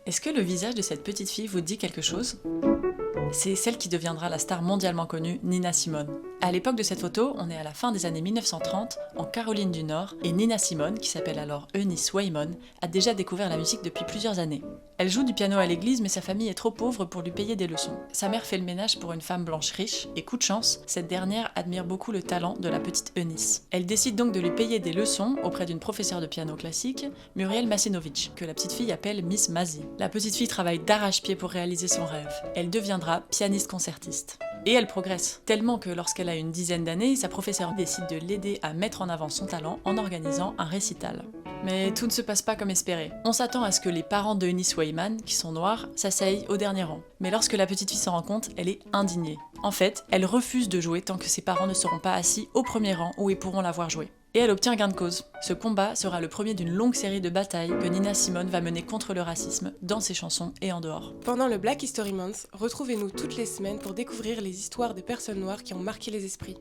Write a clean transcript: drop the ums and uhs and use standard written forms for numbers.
Est-ce que le visage de cette petite fille vous dit quelque chose? C'est celle qui deviendra la star mondialement connue Nina Simone. À l'époque de cette photo, on est à la fin des années 1930, en Caroline du Nord, et Nina Simone, qui s'appelle alors Eunice Waymon, a déjà découvert la musique depuis plusieurs années. Elle joue du piano à l'église, mais sa famille est trop pauvre pour lui payer des leçons. Sa mère fait le ménage pour une femme blanche riche, et coup de chance, cette dernière admire beaucoup le talent de la petite Eunice. Elle décide donc de lui payer des leçons auprès d'une professeure de piano classique, Muriel Masinovic, que la petite fille appelle Miss Mazzy. La petite fille travaille d'arrache-pied pour réaliser son rêve. Elle deviendra pianiste concertiste. Et elle progresse, tellement que lorsqu'elle a une dizaine d'années, sa professeure décide de l'aider à mettre en avant son talent en organisant un récital. Mais tout ne se passe pas comme espéré. On s'attend à ce que les parents de Eunice Waymon, qui sont noirs, s'asseyent au dernier rang. Mais lorsque la petite fille s'en rend compte, elle est indignée. En fait, elle refuse de jouer tant que ses parents ne seront pas assis au premier rang où ils pourront la voir jouer. Et elle obtient gain de cause. Ce combat sera le premier d'une longue série de batailles que Nina Simone va mener contre le racisme, dans ses chansons et en dehors. Pendant le Black History Month, retrouvez-nous toutes les semaines pour découvrir les histoires des personnes noires qui ont marqué les esprits.